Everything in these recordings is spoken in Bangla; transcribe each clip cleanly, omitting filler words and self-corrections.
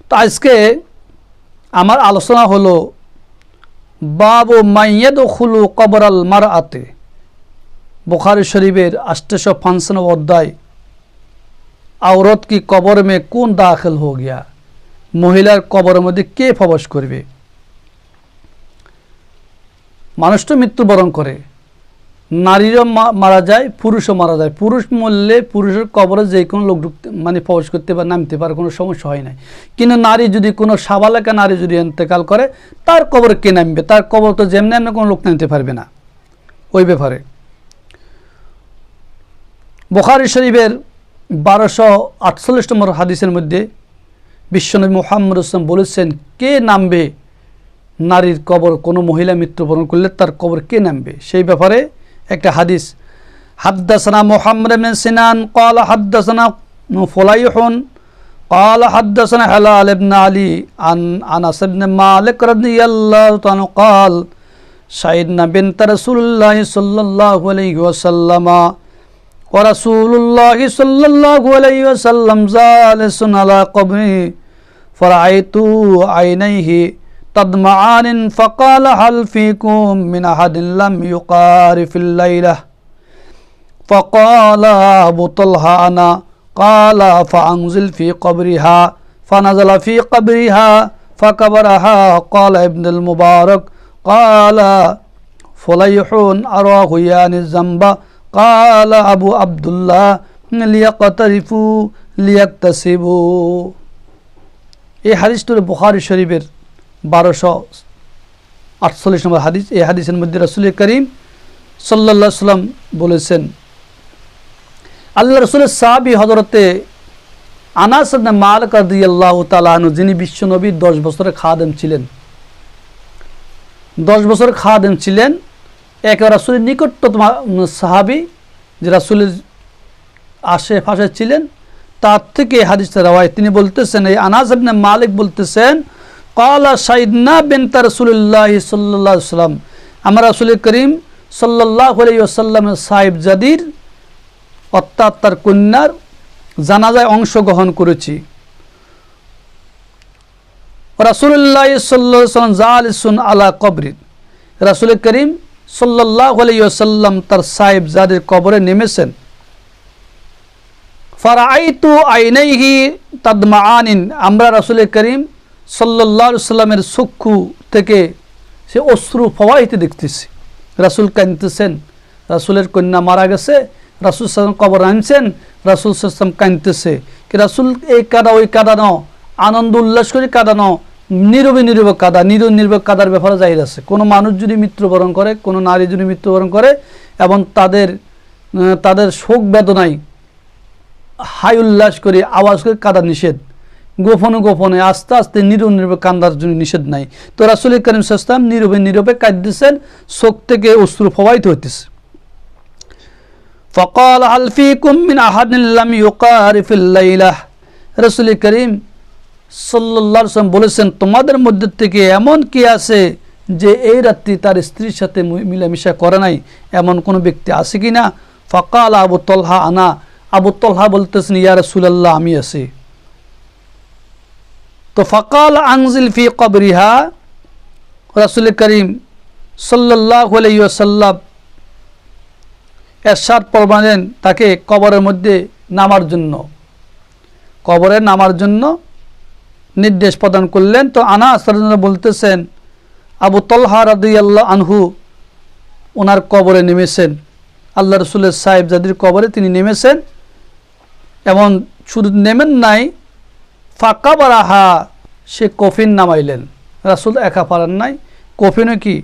তো আজকে আমার আলোচনা হলো বাবু মাইয়াদখুলু কবরাল মারআতে, বুখারী শরীফের 855 অধ্যায়, औरत की कब्र में कौन दाखिल हो गया, মহিলার কবরের মধ্যে কে প্রবেশ করবে। মানুষ তো মৃত্যুবরণ করে, নারীরও মারা যায়, পুরুষও মারা যায়। পুরুষ মরলে পুরুষের কবরে যে কোনো লোক ঢুকতে প্রবেশ করতে পারে, নামতে পারে, কোনো সমস্যা হয় না। কিন্তু নারী যদি কোনো সাবালেকা নারী যদি ইন্তেকাল করে, তার কবরে কে নামবে? তার কবর তো যেমনি এমনি কোনো লোক নামতে পারবে না। ওই ব্যাপারে বুখারী শরীফের 1248 নম্বর হাদিসের মধ্যে বিশ্বনবী মুহাম্মদ সাল্লাল্লাহু আলাইহি ওয়াসাল্লাম বলেছেন, কে নামবে নারীর কবর, কোনো মহিলা মৃত্যুবরণ করলে তার কবর কে নামবে, সেই ব্যাপারে একটা হাদিস। হাদ্দাসানা মুহাম্মদ ইবনে সিনান ক্বালা হাদ্দাসানা ফুলাইহুন ক্বালা হাদ্দাসানা হিলাল ইবনে আলী আন আনাস ইবনে মালিক রাদিয়াল্লাহু তাআলা ক্বাল শাহিদনা বিনত রাসূলুল্লাহ সাল্লাল্লাহু আলাইহি ওয়াসাল্লাম ورسول الله صلى الله عليه وسلم جالس على قبره فرأيت عينيه تدمعان فقال هل فيكم من أحد لم يقارف الليلة فقال أبو طلحة أنا قال فأنزل في قبرها فنزل في قبرها فقبرها قال ابن المبارك قال فليح أراه يعني الذنب قال أبو عبد الله ليقترفوا ليكتسبوا। এই হাদিসটি বুখারী শরীফের 1248 নম্বর হাদিস। এই হাদিসের মধ্যে রাসূল করিম সাল্লাল্লাহু আলাইহি ওয়াসাল্লাম বলেছেন, আল্লাহ রাসূলের সাহাবী হযরতে আনাস ইবনে মালিক রাদিয়াল্লাহু তাআলা আনহু, যিনি বিশ্বনবীর 10 বছরের খাদেম ছিলেন, 10 বছর খাদেম ছিলেন, এক রাসূলের নিকটতম সাহাবী, যে রাসূলের আশেপাশে ছিলেন, তার থেকে হাদিসটা রাওয়ায়াত। তিনি বলতেছেন, এই আনাস ইবনে মালিক বলতেছেন, ক্বালা শাহিদনা বিনত রাসূলুল্লাহ সাল্লাল্লাহু আলাইহি ওয়াসাল্লাম, আমরা রাসূল করিম সাল্লাল্লাহু আলাইহি ওয়াসাল্লামের সাহেবজাদির অর্থাৎ তার কন্যার জানাজায় অংশগ্রহণ করেছি। রাসূলুল্লাহ সাল্লাল্লাহু আলাইহি ওয়াসাল্লাম জালিসুন আলা কবরি, রাসূল করিম সাল্লাল্লাহু আলাইহি ওয়াসাল্লাম তার সাহেবজাদের কবরে নেমেছেন। ফারাআইতু আইনাইহি তাদমাআনিন, আমরা রাসূল করিম সাল্লাল্লাহু আলাইহি ওয়াসাল্লামের চক্ষু থেকে সে অশ্রু প্রবাহিত দেখতেছি। রাসূল কাঁদতেছেন, রাসূলের কন্যা মারা গেছে, রাসূল সাল্লাল্লাহু আলাইহি ওয়াসাল্লাম কবর আনছেন, রাসূল সাল্লাল্লাহু আলাইহি ওয়াসাল্লাম কাঁদতেছে। কি রাসূল এই কাঁদা ওই কাঁদানো, আনন্দ উল্লাস করে কাঁদানো, নীরবে নীরবে কাঁদা, নীরবে কাঁদার ব্যাপারে জাহির আছে। কোনো মানুষ যদি মৃত্যুবরণ করে, কোনো নারী যদি মৃত্যুবরণ করে এবং তাদের শোক বেদনায় হাই উল্লাস করে আওয়াজ করে কাঁদা নিষেধ, গোপনে গোপনে আস্তে আস্তে নীরবে কান্দার জন্য নিষেধ নাই। তো রাসূল করিম সাল্লাল্লাহু আলাইহি ওয়াসাল্লাম নীরবে কাঁদতেছেন, চোখ থেকে অশ্রু প্রবাহিত হইতেছে। ফাকাল হাল ফীকুম মিন আহাদিন লাম ইউকারিফিল লাইলা, রাসূল করিম সাল্লাল্লাহু আলাইহি ওয়াসাল্লাম বলেছেন, তোমাদের মধ্যে থেকে এমন কি আছে যে এই রাত্রি তার স্ত্রীর সাথে মিলামিশা করে নাই, এমন কোনো ব্যক্তি আছে কি না? ফাকাল আবু তালহা আনা, আবু তালহা বলতেছেন, ইয়া রাসূলুল্লাহ, আমি আছি। তো ফাকাল আনজিল ফি কবরিহা, রাসূল করিম সাল্লাল্লাহু আলাইহি ওয়াসাল্লাম ইরশাদ ফরমালেন তাকে কবরের মধ্যে নামার জন্য, কবরে নামার জন্য নির্দেশ প্রদান করলেন। তো আনাস রাদিয়াল্লাহু বলতেছেন, আবু তালহা রাদিয়াল্লাহু আনহু ওনার কবরে নেমেছেন, আল্লাহ রাসূলের সাহেবজাদির কবরে তিনি নেমেছেন, এবং শুধু নেমেন নাই, ফাঁকা বারাহা, সে কফিন নামাইলেন। রাসূল একা পারেন নাই, কফিনও কি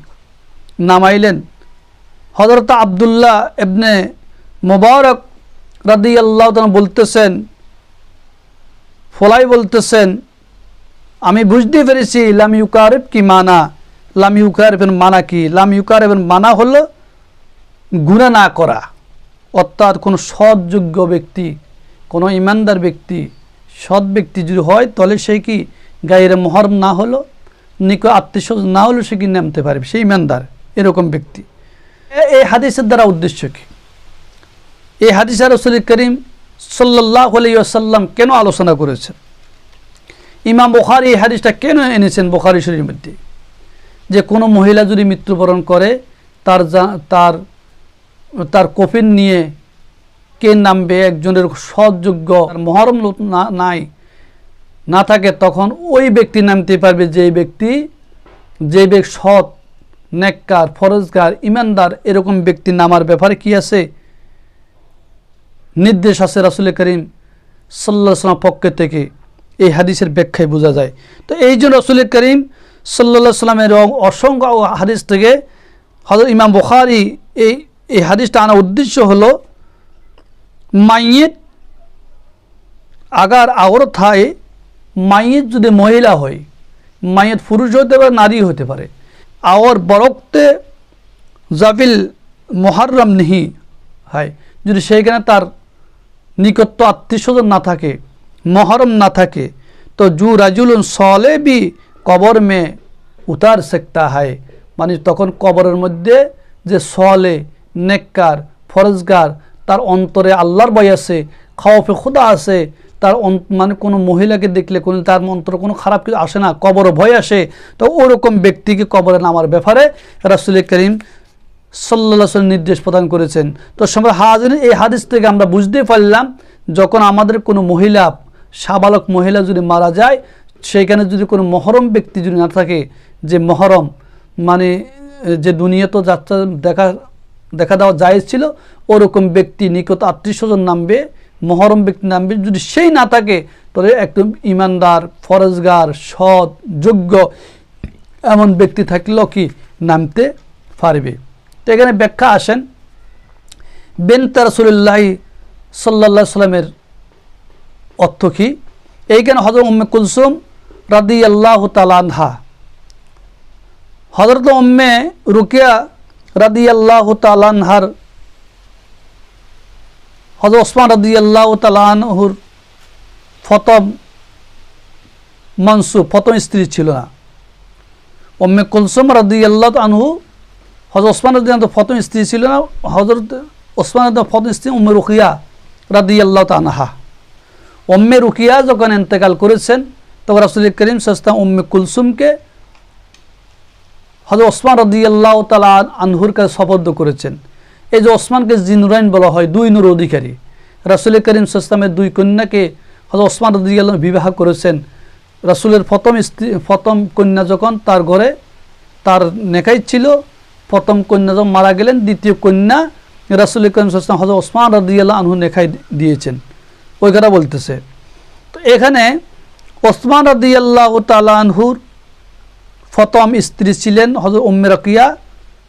নামাইলেন। হযরত আব্দুল্লাহ ইবনে মুবারক রাদিয়াল্লাহু তাআলা বলতেছেন, ফলাই বলতেছেন, আমি বুঝতে পেরেছি লাম ইউকারিব কি মানা, লাম ইউকারিবের মানা কি? লাম ইউকারিবের মানা হলো গুনাহ না করা, অর্থাৎ কোনো সৎযোগ্য ব্যক্তি, কোনো ইমানদার ব্যক্তি, সৎ ব্যক্তি যদি হয় তাহলে সে কি গায়রে মুহরম না হলো, নিকট আত্মীয়স্বজন না হলো সে কি নামতে পারবে, সে ইমানদার, এরকম ব্যক্তি। এই হাদিসের দ্বারা উদ্দেশ্য কি? এই হাদিসে রাসূল করিম সাল্লাল্লাহু আলাইহি ওয়াসাল্লাম কেন আলোচনা করেছেন? ইমাম বুখারী এই হাদিসটা কেন এনেছেন বুখারী শরীফের মধ্যে? যে কোনো মহিলা যদি মৃত্যুবরণ করে তার তার কফিন নিয়ে কে নামবে, একজনের সৎযোগ্য মহরম না থাকে, তখন ওই ব্যক্তি নামতে পারবে যে ব্যক্তি সৎ, নেককার, ফরজগার, ইমানদার এরকম ব্যক্তি নামার ব্যাপারে কি আছে? নির্দেশ আছে রাসূল করিম সাল্লাল্লাহু আলাইহি ওয়াসাল্লাম পক্ষ থেকে। এই হাদিসের ব্যাখ্যায় বোঝা যায়। তো এই জন্য রাসূল করিম সাল্লাল্লাহু আলাইহি ওয়াসাল্লামের অসংখ্য হাদিস থেকে হযরত ইমাম বুখারী এই হাদিসটা আনার উদ্দেশ্য হলো মাইয়িত আগার আওরত হয়, মাইয়িত যদি মহিলা হয়, মাইয়িত পুরুষ হতে পারে, নারী হতে পারে, और বরক্তে জাবিল মুহাররম नहीं হয়, যদি সেইখানে তার নিকট আত্মীয় স্বজন না থাকে, মহরম না থাকে, তো জু রাজুলুন সলে भी কবর মে উতার सकता है, মানে তখন কবরের মধ্যে যে সলে, নেককার, ফরজগার, তার অন্তরে আল্লাহর ভয় আছে, খাওফে খুদা আছে, তার মানে কোনো মহিলাকে দেখলে তার অন্তরে কোনো খারাপ কিছু আসে না, কবর ভয় আসে, তো ওরকম ব্যক্তিকে কবরে নামার ব্যাপারে রাসূল করিম সাল্লাল্লাহু আলাইহি ওয়াসাল্লাম নির্দেশ প্রদান করেছেন। তো সম্ভব হাজির এই হাদিস থেকে আমরা বুঝতে পারলাম, যখন আমাদের কোনো মহিলা, সাবালক মহিলা যদি মারা যায়, সেইখানে যদি কোনো মহরম ব্যক্তি যদি না থাকে, যে মহরম মানে যে দুনিয়াতে যাত্রা দেখা দেওয়া জায়েজ ছিল, ওরকম ব্যক্তি নিকট আত্মীয় স্বজন নামবে, মহরম ব্যক্তি নামবে। যদি সেই না থাকে, তাহলে একদম ইমানদার, ফরজগার, সৎ, যোগ্য এমন ব্যক্তি থাকলেও কি নামতে পারবে। তো এখানে ব্যাখ্যা আসেন বিনত রাসূলুল্লাহ সাল্লাল্লাহু আলাইহি সাল্লামের অর্থ কি? এইখানে হযরত উম্মে কুলসুম রাদিয়াল্লাহু তাআলা আনহা, হযরত উম্মে রুকিয়া রাদিয়াল্লাহু তাআলা আনহার হযরত ওসমান রাদিয়াল্লাহু তাআলা আনহুর প্রথম মনসুব, প্রথম স্ত্রী ছিল না। উম্মে কুলসুম রাদিয়াল্লাহু আনহু হযরত ওসমান রাদিয়াল্লাহু প্রথম স্ত্রী ছিল না। হযরত ওসমান রাদিয়াল্লাহু প্রথম স্ত্রী উম্মে রুকিয়া রাদিয়াল্লাহু তাআলা আনহা। উম্মে রুকিয়া যখন ইন্তেকাল করেছেন, তখন রাসূল করিম সাল্লাল্লাহু আলাইহি ওয়াসাল্লাম উম্মে কুলসুমকে হযরত ওসমান রাদিয়াল্লাহু তাআলা আনহুর কাছে সুপর্দ করেছেন। এই যে ওসমানকে জিনুরাইন বলা হয়, দুই নূর অধিকারী। রাসূল করিম সাল্লাল্লাহু আলাইহি ওয়াসাল্লামের দুই কন্যাকে হযরত ওসমান রাদিয়াল্লাহু বিবাহ করেছেন। রাসূলের প্রথম কন্যা যখন তার ঘরে তার নেকাই ছিল, প্রথম কন্যা যখন মারা গেলেন, দ্বিতীয় কন্যা রাসূল করিম সাল্লাল্লাহু আলাইহি ওয়াসাল্লাম হযরত ওসমান রাদিয়াল্লাহু আনহু নেকাই দিয়েছেন। ওই কথা বলতেছে। তো এখানে ওসমান রাদিয়াল্লাহু তাআলা আনহুর প্রথম স্ত্রী ছিলেন হযরত উম্মে রুকিয়া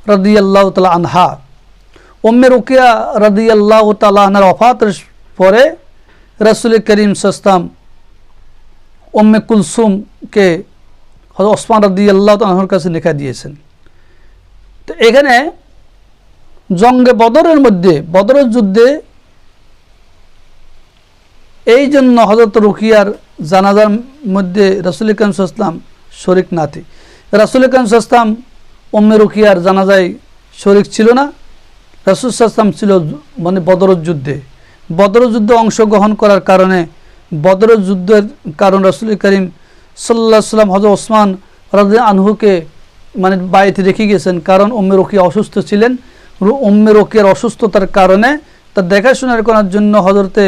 রাদিয়াল্লাহু তাআলা আনহা। উম্মে রুকিয়া রাদিয়াল্লাহু তাআলা আনহার ওফাতের পরে রাসূল করিম সাল্লাল্লাহু আলাইহি ওয়াসাল্লাম উম্মে কুলসুমকে হযরত ওসমান রাদিয়াল্লাহু তাআলা আনহুর কাছে নিকাহ দিয়েছেন। তো এখানে জঙ্গে বদরের মধ্যে, বদরের যুদ্ধে এই জন্য হযরত রুকিয়ার জানাজার মধ্যে রাসূল করিম সাল্লাল্লাহু আলাইহি ওয়াসাল্লাম শরীক না থি। রাসূল করিম সাল্লাল্লাহু আলাইহি ওয়াসাল্লাম উম্মে রুকিয়ার জানাজায় শরীক ছিল না। রাসূল সাল্লাল্লাহু আলাইহি ওয়াসাল্লাম ছিল মানে বদরের যুদ্ধে। বদরের যুদ্ধে অংশগ্রহণ করার কারণে, বদরের যুদ্ধের কারণ রাসূল করিম সাল্লাল্লাহু আলাইহি ওয়াসাল্লাম হযরত ওসমান রাদিয়াল্লাহু আনহুকে মানে বাড়িতে রেখে গেছেন, কারণ উম্মে রুকিয়া অসুস্থ ছিলেন। উম্মে রুকিয়ার অসুস্থতার কারণে তার দেখাশোনা করার জন্য হযরতে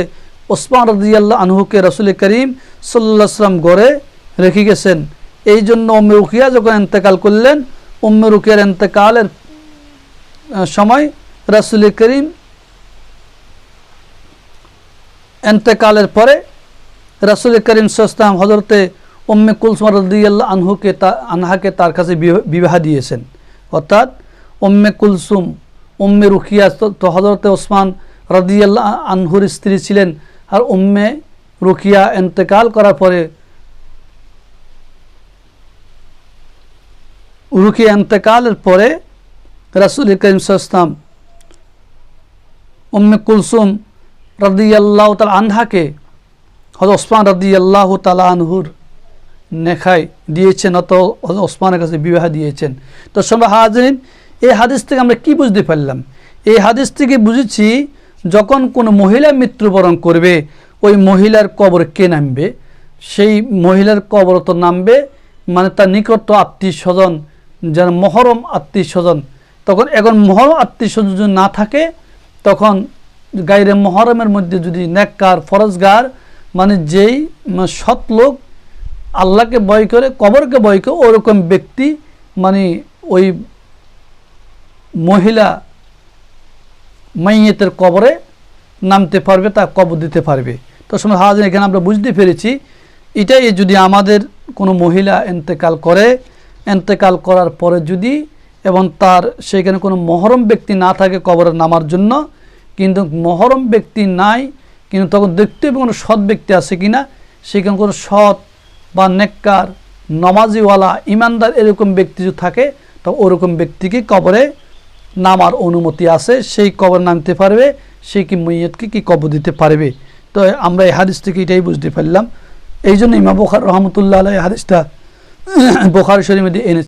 ওসমান রাদিয়াল্লাহু আনহুকে রাসূল করিম সাল্লাল্লাহু আলাইহি ওয়াসাল্লাম ঘরে রেখে গেছেন। এই জন্য উম্মে রুকিয়া যখন ইন্তেকাল করলেন, উম্মে রুকিয়ার ইন্তেকালের সময় রাসূল করিম ইন্তেকালের পরে রাসূল করিম সাল্লাল্লাহু আলাইহি ওয়াসাল্লাম হযরতে উম্মে কুলসুম রাদিয়াল্লাহু আনহাকে তার কাছে বিবাহ দিয়েছেন। অর্থাৎ উম্মে কুলসুম, উম্মে রুকিয়া তো হযরতে ওসমান রাদিয়াল্লাহু আনহুর স্ত্রী ছিলেন, আর উম্মে রুকিয়া ইন্তেকাল করার পরে, রুকিয়া ইন্তেকালের পরে রাসূল করিম সাল্লাল্লাহু আলাইহি ওয়াসাল্লাম উম্মে কুলসুম রাদিয়াল্লাহু তাআলা আনহাকে হযরত ওসমান রাদিয়াল্লাহু তাআলা আনহুর নেখায় দিয়েছেন, অত ওসমানের কাছে বিবাহ দিয়েছেন। তো সবাই হাজিরিন, এই হাদিস থেকে আমরা কি বুঝতে পারলাম? এই হাদিস থেকে বুঝেছি, যখন কোনো মহিলা মৃত্যুবরণ করবে, ওই মহিলার কবরে কে নামবে, সেই মহিলার কবর তো নামবে, মানে তার নিকট আত্মীয় স্বজন, যারা মহরম আত্মীয় স্বজন। তখন এখন মহরম আত্মীয় স্বজন যদি না থাকে, তখন গায়রে মহরমের মধ্যে যদি নেককার ফরজগার, মানে যেই সৎ লোক আল্লাহকে ভয় করে, কবরকে ভয় করে, ওরকম ব্যক্তি মানে ওই মহিলা মাইয়েতের কবরে নামতে পারবে, তা কবর দিতে পারবে। তো সময় হাজির, এখানে আমরা বুঝতে পেরেছি এটাই, যদি আমাদের কোনো মহিলা এন্তেকাল করে, এন্তেকাল করার পরে যদি এবং তার সেখানে কোনো মহরম ব্যক্তি না থাকে কবরে নামার জন্য, কিন্তু মহরম ব্যক্তি নাই, কিন্তু তখন দেখতে হবে কোনো সৎ ব্যক্তি আছে কিনা, সেখানে কোনো সৎ বা নেককার নমাজিওয়ালা ইমানদার এরকম ব্যক্তি যদি থাকে, তো ওরকম ব্যক্তিকে কবরে নামার অনুমতি আছে, সেই কবর নামতে পারবে, সে কি মইয়তকে কি কবর দিতে পারবে। তো আমরা এই হাদিস থেকে এটাই বুঝতে পারলাম। এই জন্য ইমাম বুখারী রহমতুল্লাহ আলাইহি হাদিসটা বুখারী শরীফের মধ্যে এনেছে।